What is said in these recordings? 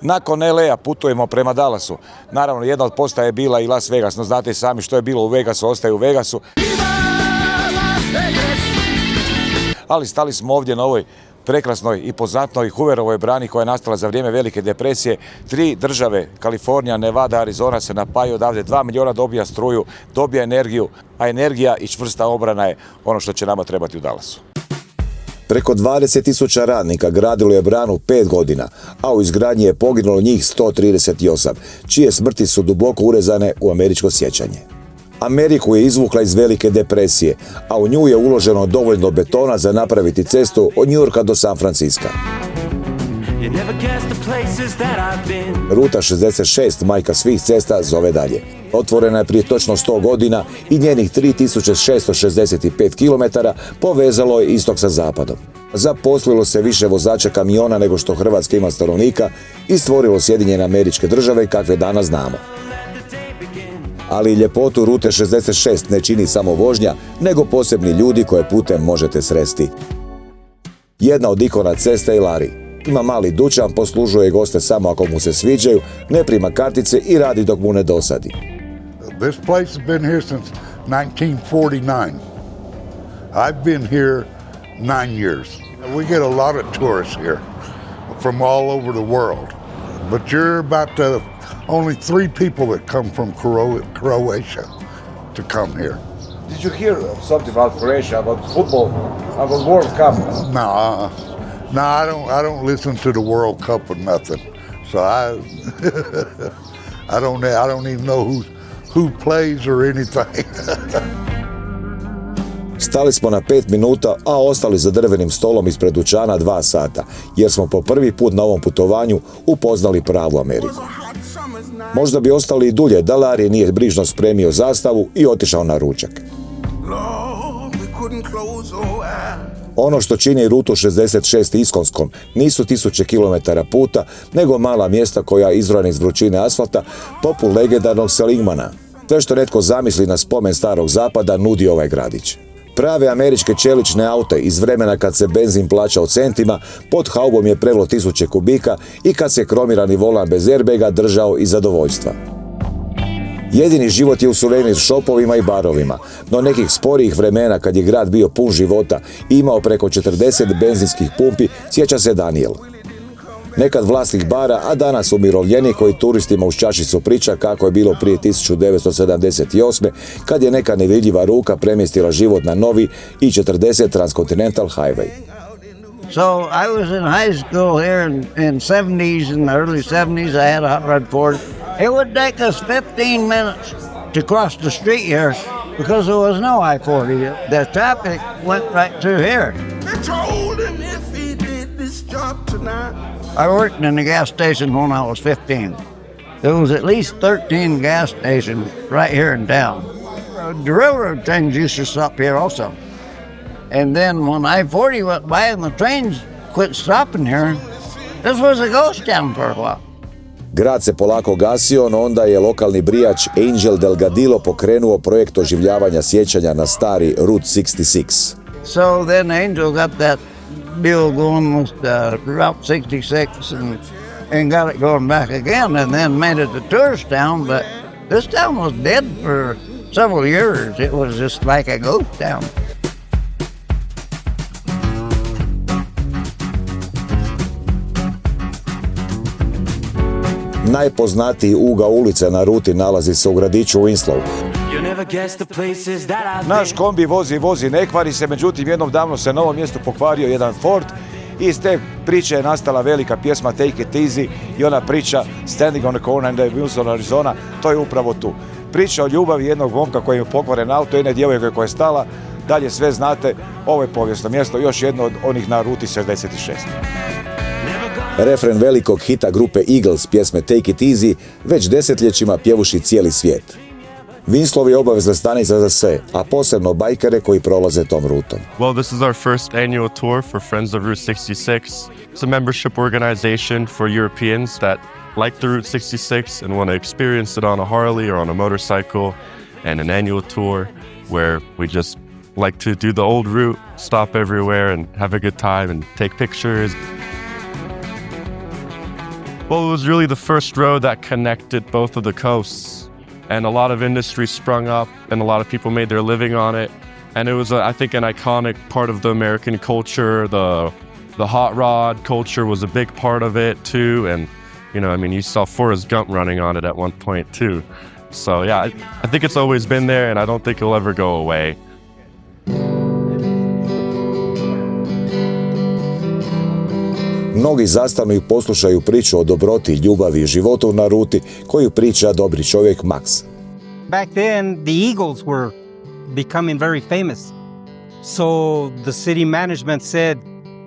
Nakon LA putujemo prema Dallasu. Naravno, jedna od postaja je bila i Las Vegas, no znate i sami što je bilo u Vegasu, ostaje u Vegasu. Ali stali smo ovdje na ovoj prekrasnoj i poznatnoj Hooverovoj brani koja je nastala za vrijeme Velike depresije. 3 države, Kalifornija, Nevada, Arizona se napaju odavde. 2 milijuna dobija struju, dobija energiju, a energija i čvrsta obrana je ono što će nama trebati u Dallasu. Preko 20.000 radnika gradilo je branu 5 godina, a u izgradnji je poginulo njih 138, čije smrti su duboko urezane u američko sjećanje. Ameriku je izvukla iz Velike depresije, a u nju je uloženo dovoljno betona za napraviti cestu od Njujorka do San Franciska. Ruta 66, majka svih cesta, zove dalje. Otvorena je prije točno 100 godina i njenih 3665 km povezalo je istok sa zapadom. Zaposlilo se više vozača kamiona nego što Hrvatska ima stanovnika i stvorilo Sjedinjene Američke Države kakve danas znamo. Ali ljepotu rute 66 ne čini samo vožnja, nego posebni ljudi koje putem možete sresti. Jedna od ikona ceste je Larry. Ima mali dućan, poslužuje goste samo ako mu se sviđaju, ne prima kartice i radi dok mu ne dosadi. This place has been here since 1949. I've been here 9 years. We get a lot of tourists here from all over the world. But you're about the only 3 people that come from Croatia to come here. Did you hear something about Croatia, about football, about World Cup? No, I don't listen to the World Cup or nothing. So I don't even know who plays or anything. Stali smo na 5 minuta, a ostali za drvenim stolom ispred dućana 2 sata, jer smo po prvi put na ovom putovanju upoznali pravu Ameriku. Možda bi ostali i dulje da Larry nije brižno spremio zastavu i otišao na ručak. Ono što čini rutu 66 iskonskom nisu 1000 kilometara puta, nego mala mjesta koja izrojena iz vrućine asfalta, poput legendarnog Seligmana. Sve što netko zamisli na spomen starog zapada nudi ovaj gradić. Prave američke čelične aute iz vremena kad se benzin plaćao centima, pod haubom je prevlo 1000 kubika i kad se kromirani volan bez airbaga držao iz zadovoljstva. Jedini život je u suvenir šopovima i barovima, no nekih sporijih vremena kad je grad bio pun života i imao preko 40 benzinskih pumpi, sjeća se Daniel. Nekad vlasnik bara, a danas umirovljenik koji turistima uz čašicu priča kako je bilo prije 1978. kad je neka nevidljiva ruka premjestila život na novi I-40 Transcontinental Highway. So I was in high school here in 70s, in the early 70s, I had a hot rod Ford. It would take us 15 minutes to cross the street here because there was no I-40. The traffic went right through here. They told him if he did this job tonight. I worked in a gas station when I was 15. There was at least 13 gas stations right here in town. The railroad trains used to stop here also. And then when I-40 went by and the trains quit stopping here, this was a ghost town for a while. Grad se polako gasio, no onda je lokalni brijač Angel Delgadillo pokrenuo projekt oživljavanja sjećanja na stari Route 66. So then Angel got that deal going with Route 66 and got it going back again and then made it a tourist town, but this town was dead for several years. It was just like a ghost town. Najpoznatiji ugao ulice na ruti nalazi se u gradiću Winslow. Naš kombi vozi, ne kvari se, međutim jednom davno se na ovom mjestu pokvario jedan Ford i iz te priče je nastala velika pjesma Take It Easy i ona priča Standing on the Corner in Wilson, Arizona, to je upravo tu. Priča o ljubavi jednog momka koji je pokvaren auto, jedne djevojke koja je stala, dalje sve znate, ovo je povijesno mjesto, još jedno od onih na ruti 66. Refren velikog hita grupe Eagles pjesme Take It Easy već desetljećima pjevuši cijeli svijet. Winslow je obavezna stanica za sve, a posebno bajkere koji prolaze tom rutom. Well, this is our first annual tour for Friends of Route 66. It's a membership organization for Europeans that like the Route 66 and want to experience it on a Harley or on a motorcycle, and an annual tour where we just like to do the old route, stop everywhere and have a good time and take pictures. Well, it was really the first road that connected both of the coasts. And a lot of industry sprung up and a lot of people made their living on it. And it was, I think, an iconic part of the American culture. The hot rod culture was a big part of it too. And, you saw Forrest Gump running on it at one point too. So yeah, I think it's always been there and I don't think it'll ever go away. Mnogi zastanu i poslušaju priču o dobroti, ljubavi i životu na ruti koju priča dobri čovjek Max. Back then, the Eagles were becoming very famous. So the city management said,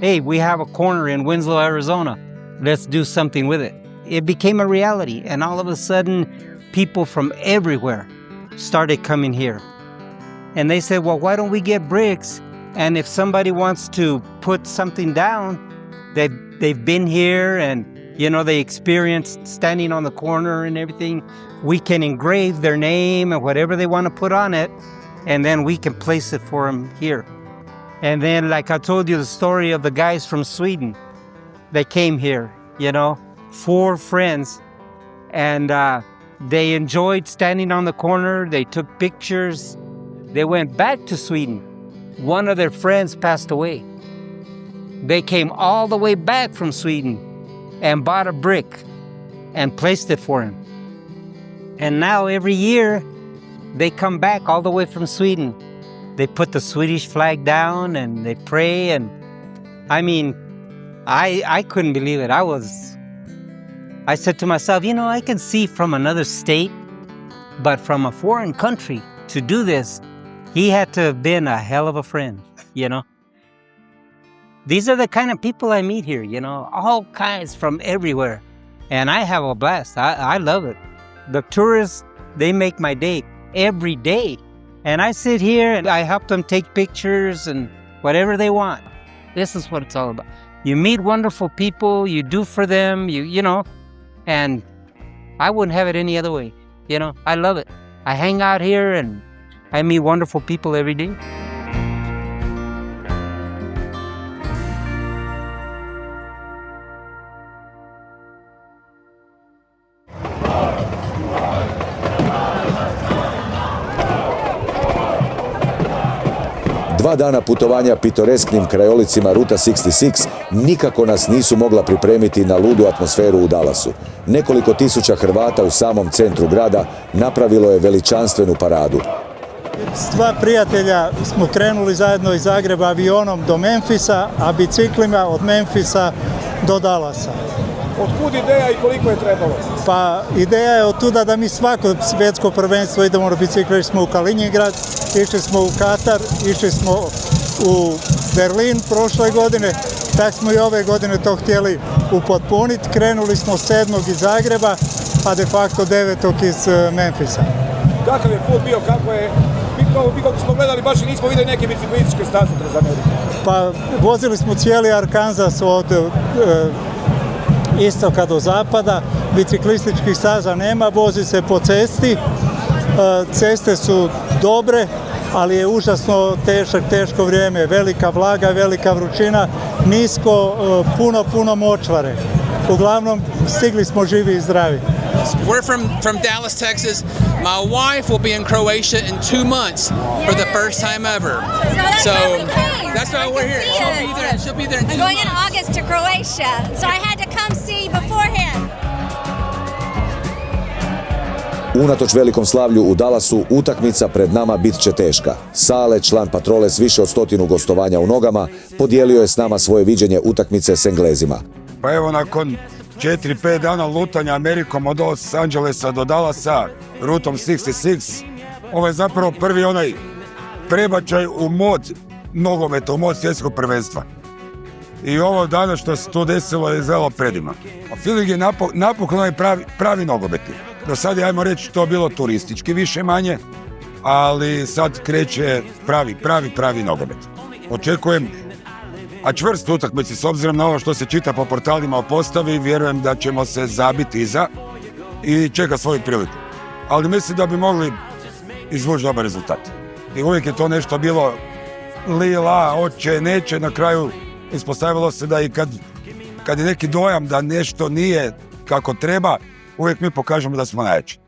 hey, we have a corner in Winslow, Arizona. Let's do something with it. It became a reality. And all of a sudden, people from everywhere started coming here. And they said, well, why don't we get bricks? And if somebody wants to put something down, they've been here and, they experienced standing on the corner and everything. We can engrave their name and whatever they want to put on it, and then we can place it for them here. And then, like I told you, the story of the guys from Sweden that came here, 4 friends, and they enjoyed standing on the corner. They took pictures. They went back to Sweden. One of their friends passed away. They came all the way back from Sweden and bought a brick and placed it for him. And now every year they come back all the way from Sweden. They put the Swedish flag down and they pray. And I couldn't believe it. I said to myself, I can see from another state, but from a foreign country to do this, he had to have been a hell of a friend, These are the kind of people I meet here, all kinds from everywhere. And I have a blast. I love it. The tourists, they make my day every day. And I sit here and I help them take pictures and whatever they want. This is what it's all about. You meet wonderful people, you do for them, and I wouldn't have it any other way. I love it. I hang out here and I meet wonderful people every day. Dva dana putovanja pitoresknim krajolicima Ruta 66 nikako nas nisu mogla pripremiti na ludu atmosferu u Dallasu. Nekoliko tisuća Hrvata u samom centru grada napravilo je veličanstvenu paradu. S 2 prijatelja smo krenuli zajedno iz Zagreba avionom do Memfisa, a biciklima od Memfisa do Dallasa. Otkud ideja i koliko je trebalo? Pa ideja je od tuda da mi svako svjetsko prvenstvo idemo na biciklu. Išli smo u Kaliningrad, išli smo u Katar, išli smo u Berlin prošle godine, tak smo i ove godine to htjeli upotpuniti. Krenuli smo 7. iz Zagreba, a de facto 9. iz Memfisa. Kakav je put bio, kako je? Mi kako smo gledali, baš i nismo vidjeli neke biciklističke staze kroz Ameriku. Pa vozili smo cijeli Arkansas od istoka do zapada, biciklističkih staza nema, vozi se po cesti, ceste su dobre, ali je užasno teško vrijeme, velika vlaga, velika vrućina, nisko, puno močvare. Uglavnom, stigli smo živi i zdravi. We're from Dallas, Texas. My wife will be in Croatia in 2 months for the first time ever. So that's why we're here. She'll be there in 2 months. I'm going in August to Croatia, so I had to come see beforehand. Unatoč velikom slavlju u Dallasu, utakmica pred nama bit će teška. Sale, član patrole s više od 100 gostovanja u nogama, podijelio je s nama svoje viđenje utakmice s Englezima. Pa evo, nakon 4-5 dana lutanja Amerikom od Los Angelesa do Dallasa, rutom 66, ovo je zapravo prvi onaj prebačaj u mod nogometa, u mod svjetskog prvenstva. I ovo danas što se tu desilo je zelo predivno. A feeling je napokon onaj pravi nogometi. Do sad je, ajmo reći, to bilo turistički više manje, ali sad kreće pravi nogomet. Očekujem, a čvrst utakmici s obzirom na ovo što se čita po portalima o postavi, vjerujem da ćemo se zabiti iza i čeka svoju priliku. Ali mislim da bi mogli izvući dobar rezultat. I uvijek je to nešto bilo lila, oće, neće, na kraju ispostavilo se da i kad je neki dojam da nešto nije kako treba, uvijek mi pokažemo da smo najjači.